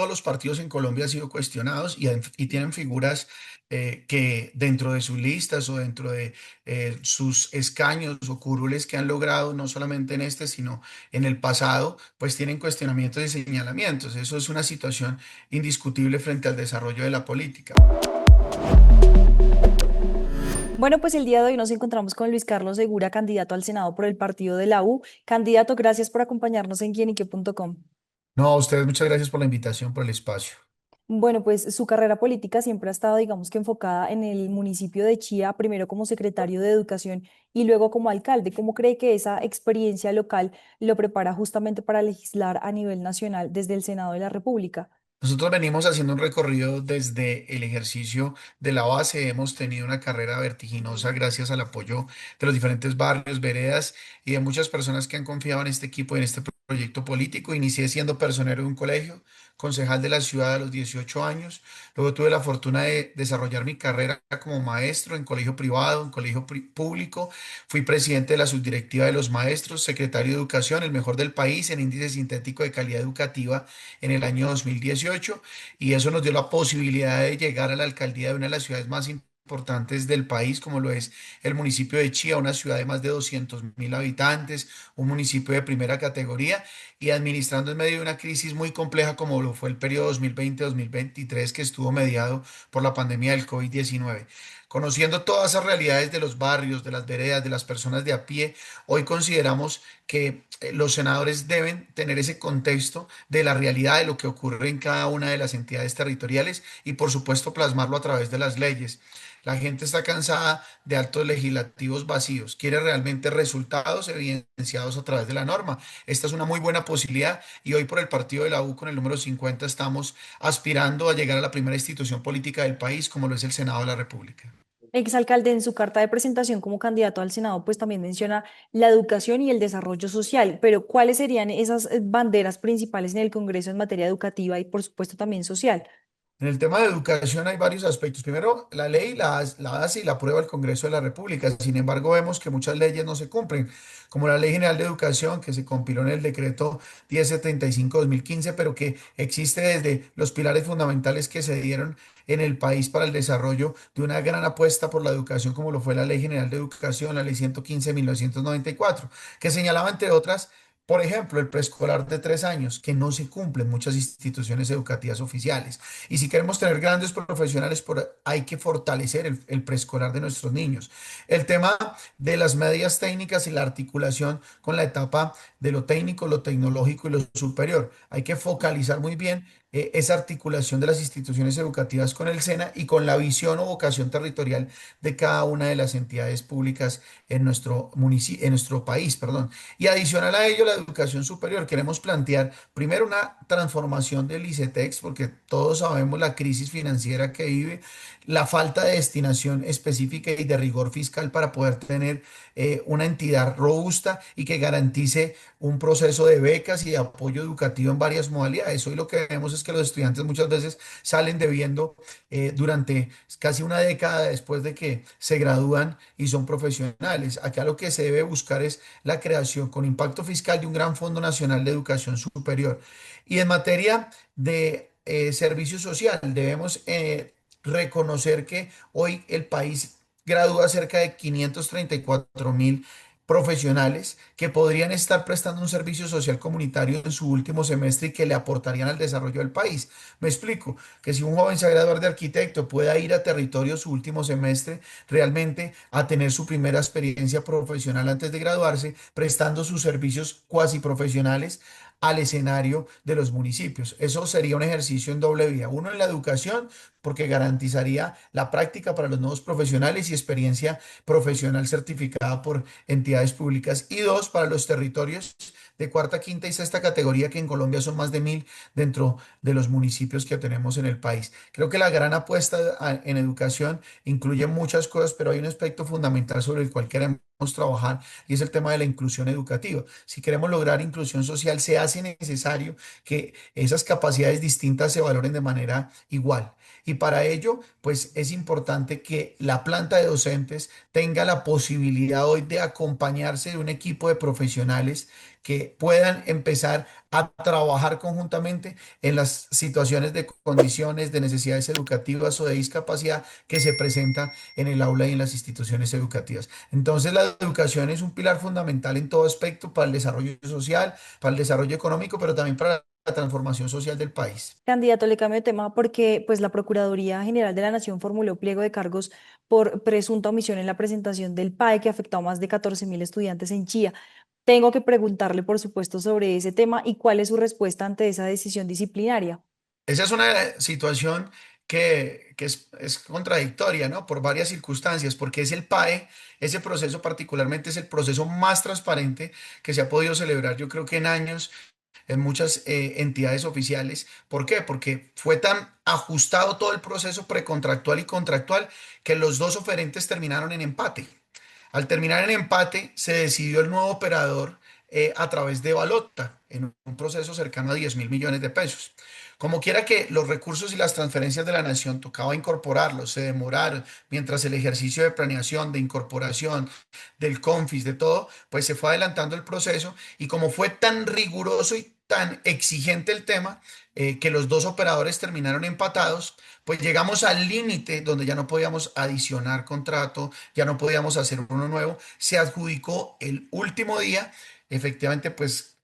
todos los partidos en Colombia han sido cuestionados y tienen figuras que dentro de sus listas o dentro de sus escaños o curules que han logrado, no solamente en este, sino en el pasado, pues tienen cuestionamientos y señalamientos. Eso es una situación indiscutible frente al desarrollo de la política. Bueno, pues el día de hoy nos encontramos con Luis Carlos Segura, candidato al Senado por el partido de la U. Candidato, gracias por acompañarnos en quienique.com. No, a ustedes muchas gracias por la invitación, por el espacio. Bueno, pues su carrera política siempre ha estado, digamos que enfocada en el municipio de Chía, primero como secretario de Educación y luego como alcalde. ¿Cómo cree que esa experiencia local lo prepara justamente para legislar a nivel nacional desde el Senado de la República? Nosotros venimos haciendo un recorrido desde el ejercicio de la base. Hemos tenido una carrera vertiginosa gracias al apoyo de los diferentes barrios, veredas y de muchas personas que han confiado en este equipo y en este proyecto político. Inicié siendo personero de un colegio, concejal de la ciudad a los 18 años. Luego tuve la fortuna de desarrollar mi carrera como maestro en colegio privado, en colegio público. Fui presidente de la subdirectiva de los maestros, secretario de Educación, el mejor del país en índice sintético de calidad educativa en el año 2018 y eso nos dio la posibilidad de llegar a la alcaldía de una de las ciudades más importantes del país, como lo es el municipio de Chía, una ciudad de más de 200.000 habitantes, un municipio de primera categoría y administrando en medio de una crisis muy compleja como lo fue el periodo 2020-2023 que estuvo mediado por la pandemia del COVID-19. Conociendo todas esas realidades de los barrios, de las veredas, de las personas de a pie, hoy consideramos que los senadores deben tener ese contexto de la realidad de lo que ocurre en cada una de las entidades territoriales y por supuesto plasmarlo a través de las leyes. La gente está cansada de actos legislativos vacíos, quiere realmente resultados evidenciados a través de la norma. Esta es una muy buena posibilidad y hoy por el partido de la U con el número 50 estamos aspirando a llegar a la primera institución política del país como lo es el Senado de la República. Exalcalde, en su carta de presentación como candidato al Senado, pues también menciona la educación y el desarrollo social, pero ¿cuáles serían esas banderas principales en el Congreso en materia educativa y por supuesto también social? En el tema de educación hay varios aspectos. Primero, la ley la hace y la aprueba el Congreso de la República. Sin embargo, vemos que muchas leyes no se cumplen, como la Ley General de Educación, que se compiló en el decreto 1075-2015, pero que existe desde los pilares fundamentales que se dieron en el país para el desarrollo de una gran apuesta por la educación, como lo fue la Ley General de Educación, la Ley 115-1994, que señalaba, entre otras, por ejemplo, el preescolar de 3 años, que no se cumple en muchas instituciones educativas oficiales. Y si queremos tener grandes profesionales, hay que fortalecer el preescolar de nuestros niños. El tema de las medias técnicas y la articulación con la etapa de lo técnico, lo tecnológico y lo superior. Hay que focalizar muy bien esa articulación de las instituciones educativas con el SENA y con la visión o vocación territorial de cada una de las entidades públicas en nuestro municipio, en nuestro país, perdón. Y adicional a ello, la educación superior. Queremos plantear primero una transformación del ICETEX, porque todos sabemos la crisis financiera que vive, la falta de destinación específica y de rigor fiscal para poder tener una entidad robusta y que garantice un proceso de becas y de apoyo educativo en varias modalidades. Hoy lo que vemos es que los estudiantes muchas veces salen debiendo durante casi una década después de que se gradúan y son profesionales. Acá lo que se debe buscar es la creación con impacto fiscal de un gran Fondo Nacional de Educación Superior. Y en materia de servicio social, debemos reconocer que hoy el país gradúa cerca de 534.000 profesionales que podrían estar prestando un servicio social comunitario en su último semestre y que le aportarían al desarrollo del país. Me explico, que si un joven se va a graduar de arquitecto pueda ir a territorio su último semestre realmente a tener su primera experiencia profesional antes de graduarse, prestando sus servicios cuasi profesionales al escenario de los municipios. Eso sería un ejercicio en doble vía. Uno en la educación, porque garantizaría la práctica para los nuevos profesionales y experiencia profesional certificada por entidades públicas. Y dos, para los territorios de cuarta, quinta y sexta categoría, que en Colombia son más de 1.000 dentro de los municipios que tenemos en el país. Creo que la gran apuesta en educación incluye muchas cosas, pero hay un aspecto fundamental sobre el cual queremos trabajar y es el tema de la inclusión educativa. Si queremos lograr inclusión social, se hace necesario que esas capacidades distintas se valoren de manera igual. Y para ello, pues es importante que la planta de docentes tenga la posibilidad hoy de acompañarse de un equipo de profesionales que puedan empezar a trabajar conjuntamente en las situaciones de condiciones, de necesidades educativas o de discapacidad que se presentan en el aula y en las instituciones educativas. Entonces, la educación es un pilar fundamental en todo aspecto para el desarrollo social, para el desarrollo económico, pero también para la transformación social del país. Candidato, le cambio de tema porque pues la Procuraduría General de la Nación formuló pliego de cargos por presunta omisión en la presentación del PAE que afectó a más de 14.000 estudiantes en Chía. Tengo que preguntarle, por supuesto, sobre ese tema y cuál es su respuesta ante esa decisión disciplinaria. Esa es una situación que es contradictoria, ¿no? Por varias circunstancias, porque es el PAE, ese proceso particularmente es el proceso más transparente que se ha podido celebrar, yo creo que en años, en muchas entidades oficiales. ¿Por qué? Porque fue tan ajustado todo el proceso precontractual y contractual que los dos oferentes terminaron en empate. Al terminar en empate, se decidió el nuevo operador a través de balota, en un proceso cercano a 10.000 millones de pesos. Como quiera que los recursos y las transferencias de la nación tocaba incorporarlos, se demoraron, mientras el ejercicio de planeación, de incorporación, del CONFIS, de todo, pues se fue adelantando el proceso y como fue tan riguroso y tan exigente el tema, que los dos operadores terminaron empatados, pues llegamos al límite donde ya no podíamos adicionar contrato, ya no podíamos hacer uno nuevo, se adjudicó el último día, efectivamente pues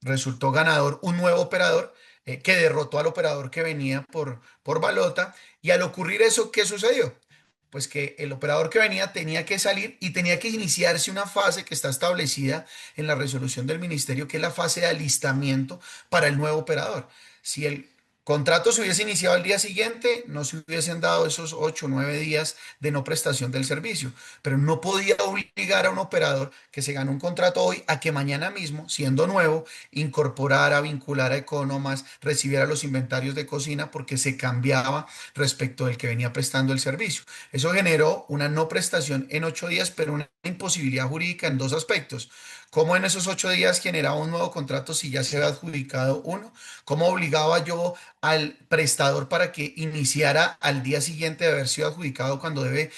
resultó ganador un nuevo operador que derrotó al operador que venía por balota y al ocurrir eso, ¿qué sucedió? Pues que el operador que venía tenía que salir y tenía que iniciarse una fase que está establecida en la resolución del ministerio, que es la fase de alistamiento para el nuevo operador. Si el contrato se hubiese iniciado al día siguiente, no se hubiesen dado esos 8 o 9 días de no prestación del servicio, pero no podía obligar a un operador que se ganó un contrato hoy a que mañana mismo, siendo nuevo, incorporara, vinculara economas, recibiera los inventarios de cocina porque se cambiaba respecto del que venía prestando el servicio. Eso generó una no prestación en 8 días, pero una imposibilidad jurídica en dos aspectos. ¿Cómo en esos 8 días generaba un nuevo contrato si ya se había adjudicado uno? ¿Cómo obligaba yo al prestador para que iniciara al día siguiente de haber sido adjudicado cuando debe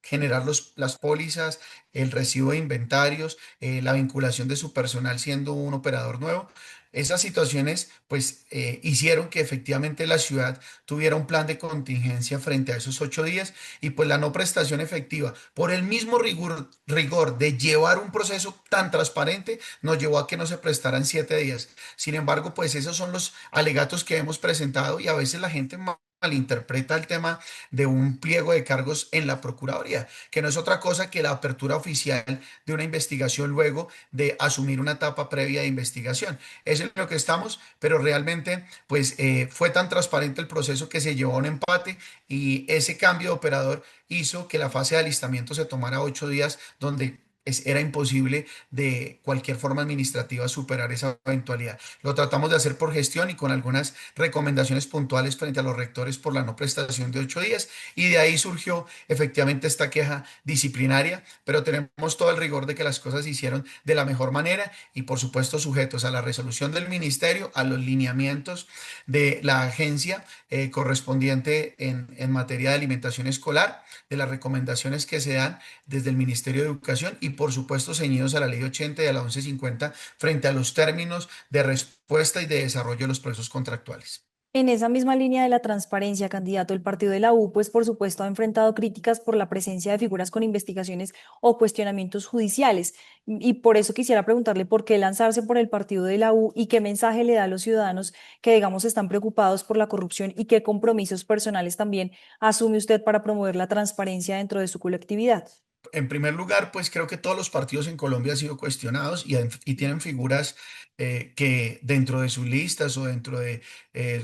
generar las pólizas, el recibo de inventarios, la vinculación de su personal siendo un operador nuevo? Esas situaciones pues hicieron que efectivamente la ciudad tuviera un plan de contingencia frente a esos 8 días y pues la no prestación efectiva por el mismo rigor de llevar un proceso tan transparente nos llevó a que no se prestaran 7 días. Sin embargo, pues esos son los alegatos que hemos presentado y a veces la gente malinterpreta el tema de un pliego de cargos en la Procuraduría, que no es otra cosa que la apertura oficial de una investigación luego de asumir una etapa previa de investigación. Eso es lo que estamos, pero realmente pues fue tan transparente el proceso que se llevó a un empate y ese cambio de operador hizo que la fase de alistamiento se tomara 8 días, donde era imposible de cualquier forma administrativa superar esa eventualidad. Lo tratamos de hacer por gestión y con algunas recomendaciones puntuales frente a los rectores por la no prestación de 8 días y de ahí surgió efectivamente esta queja disciplinaria, pero tenemos todo el rigor de que las cosas se hicieron de la mejor manera y por supuesto sujetos a la resolución del ministerio, a los lineamientos de la agencia correspondiente en materia de alimentación escolar, de las recomendaciones que se dan desde el Ministerio de Educación y por supuesto ceñidos a la Ley 80 y a la 1150 frente a los términos de respuesta y de desarrollo de los procesos contractuales. En esa misma línea de la transparencia, candidato, el partido de la U, pues por supuesto ha enfrentado críticas por la presencia de figuras con investigaciones o cuestionamientos judiciales. Y por eso quisiera preguntarle por qué lanzarse por el partido de la U y qué mensaje le da a los ciudadanos que, digamos, están preocupados por la corrupción y qué compromisos personales también asume usted para promover la transparencia dentro de su colectividad. En primer lugar, pues creo que todos los partidos en Colombia han sido cuestionados y tienen figuras que dentro de sus listas o dentro de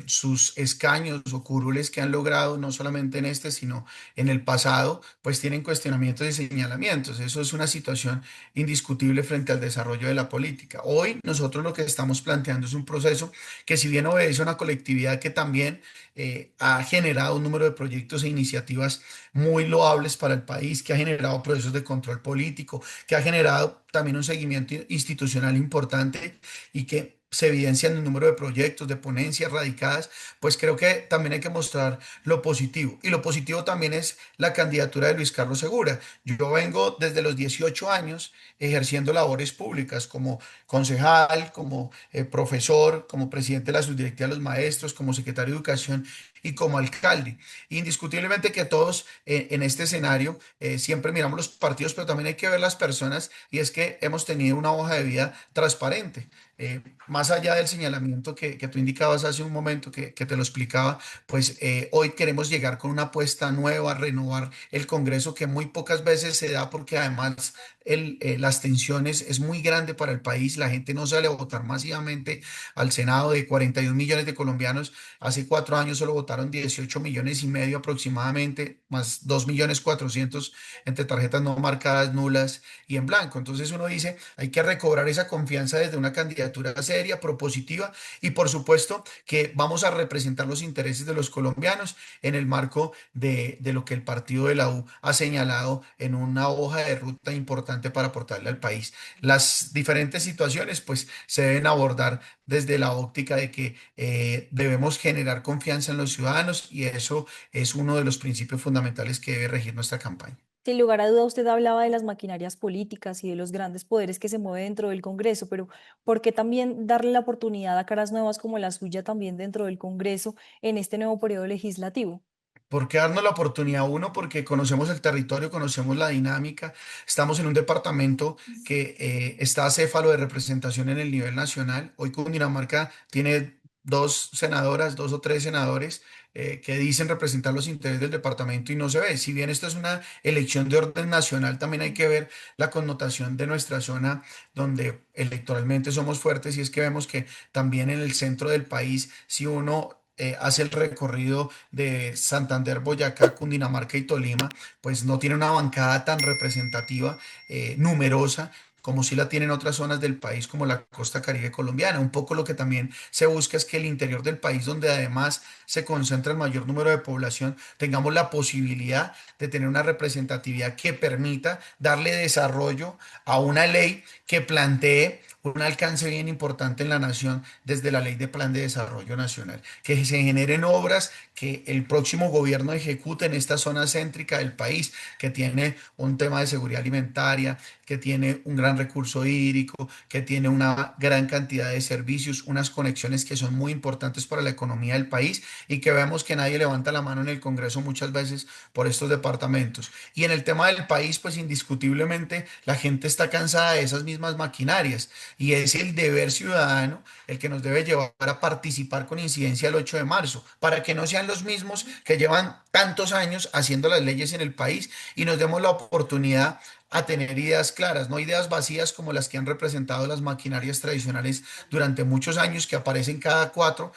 sus escaños o curules que han logrado, no solamente en este, sino en el pasado, pues tienen cuestionamientos y señalamientos. Eso es una situación indiscutible frente al desarrollo de la política. Hoy nosotros lo que estamos planteando es un proceso que si bien obedece a una colectividad que también ha generado un número de proyectos e iniciativas muy loables para el país, que ha generado procesos de control político, que ha generado también un seguimiento institucional importante y que se evidencia en el número de proyectos, de ponencias radicadas, pues creo que también hay que mostrar lo positivo. Y lo positivo también es la candidatura de Luis Carlos Segura. Yo vengo desde los 18 años ejerciendo labores públicas como concejal, como profesor, como presidente de la subdirectiva de los maestros, como secretario de educación y como alcalde. Indiscutiblemente que todos en este escenario siempre miramos los partidos, pero también hay que ver las personas y es que hemos tenido una hoja de vida transparente. Más allá del señalamiento que tú indicabas hace un momento, que te lo explicaba, pues hoy queremos llegar con una apuesta nueva, renovar el Congreso, que muy pocas veces se da porque además las tensiones es muy grande para el país, la gente no sale a votar masivamente al Senado de 41 millones de colombianos, hace 4 años solo votaron 18 millones y medio aproximadamente, más 2 millones 400 entre tarjetas no marcadas, nulas y en blanco. Entonces uno dice, hay que recobrar esa confianza desde una candidatura seria, propositiva y por supuesto que vamos a representar los intereses de los colombianos en el marco de lo que el partido de la U ha señalado en una hoja de ruta importante para aportarle al país. Las diferentes situaciones pues se deben abordar desde la óptica de que debemos generar confianza en los ciudadanos y eso es uno de los principios fundamentales que debe regir nuestra campaña. Sin lugar a duda, usted hablaba de las maquinarias políticas y de los grandes poderes que se mueven dentro del Congreso, pero ¿por qué también darle la oportunidad a caras nuevas como la suya también dentro del Congreso en este nuevo periodo legislativo? ¿Por qué darnos la oportunidad? Uno, porque conocemos el territorio, conocemos la dinámica. Estamos en un departamento que está acéfalo de representación en el nivel nacional. Hoy Cundinamarca tiene dos senadoras, dos o tres senadores que dicen representar los intereses del departamento y no se ve. Si bien esto es una elección de orden nacional, también hay que ver la connotación de nuestra zona donde electoralmente somos fuertes y es que vemos que también en el centro del país, si uno hace el recorrido de Santander, Boyacá, Cundinamarca y Tolima, pues no tiene una bancada tan representativa, numerosa, como si la tienen otras zonas del país como la costa Caribe colombiana. Un poco lo que también se busca es que el interior del país, donde además se concentra el mayor número de población, tengamos la posibilidad de tener una representatividad que permita darle desarrollo a una ley que plantee un alcance bien importante en la nación desde la Ley de Plan de Desarrollo Nacional, que se generen obras que el próximo gobierno ejecute en esta zona céntrica del país, que tiene un tema de seguridad alimentaria, que tiene un gran recurso hídrico, que tiene una gran cantidad de servicios, unas conexiones que son muy importantes para la economía del país y que vemos que nadie levanta la mano en el Congreso muchas veces por estos departamentos. Y en el tema del país, pues indiscutiblemente la gente está cansada de esas mismas maquinarias y es el deber ciudadano el que nos debe llevar a participar con incidencia el 8 de marzo, para que no sean los mismos que llevan tantos años haciendo las leyes en el país y nos demos la oportunidad a tener ideas claras, no ideas vacías como las que han representado las maquinarias tradicionales durante muchos años, que aparecen cada 4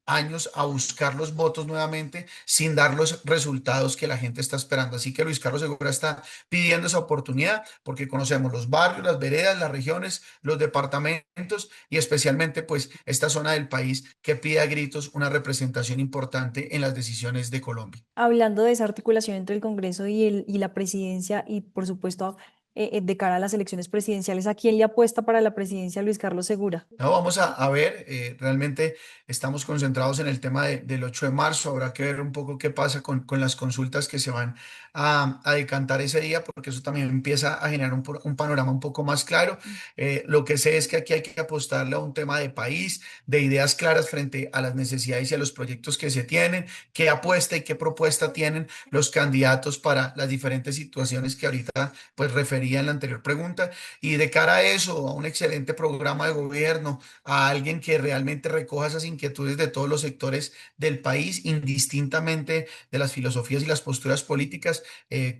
años a buscar los votos nuevamente sin dar los resultados que la gente está esperando. Así que Luis Carlos Segura está pidiendo esa oportunidad porque conocemos los barrios, las veredas, las regiones, los departamentos y especialmente pues esta zona del país que pide a gritos una representación importante en las decisiones de Colombia. Hablando de esa articulación entre el Congreso y la presidencia y por supuesto de cara a las elecciones presidenciales, ¿a quién le apuesta para la presidencia Luis Carlos Segura? No, vamos a ver, realmente estamos concentrados en el tema del 8 de marzo, habrá que ver un poco qué pasa con las consultas que se van a decantar ese día, porque eso también empieza a generar un panorama un poco más claro. Lo que sé es que aquí hay que apostarle a un tema de país, de ideas claras frente a las necesidades y a los proyectos que se tienen, qué apuesta y qué propuesta tienen los candidatos para las diferentes situaciones que ahorita pues refería en la anterior pregunta. Y de cara a eso, a un excelente programa de gobierno, a alguien que realmente recoja esas inquietudes de todos los sectores del país, indistintamente de las filosofías y las posturas políticas,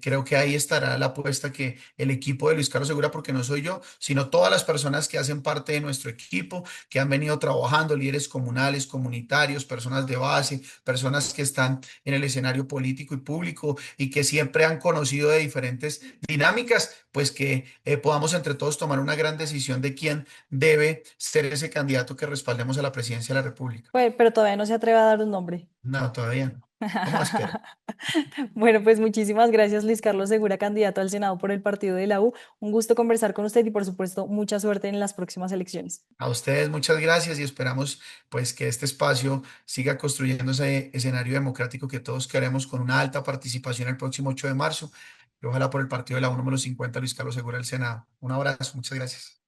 creo que ahí estará la apuesta que el equipo de Luis Carlos Segura, porque no soy yo, sino todas las personas que hacen parte de nuestro equipo, que han venido trabajando, líderes comunales, comunitarios, personas de base, personas que están en el escenario político y público y que siempre han conocido de diferentes dinámicas, pues que podamos entre todos tomar una gran decisión de quién debe ser ese candidato que respaldemos a la presidencia de la República. Pues, pero todavía no se atreve a dar un nombre. No, todavía no. ¿Cómo espera? Bueno, pues muchísimas gracias, Luis Carlos Segura, candidato al Senado por el partido de la U. Un gusto conversar con usted y, por supuesto, mucha suerte en las próximas elecciones. A ustedes muchas gracias y esperamos pues que este espacio siga construyendo ese escenario democrático que todos queremos con una alta participación el próximo 8 de marzo y ojalá por el partido de la U número 50 Luis Carlos Segura del Senado. Un abrazo, muchas gracias.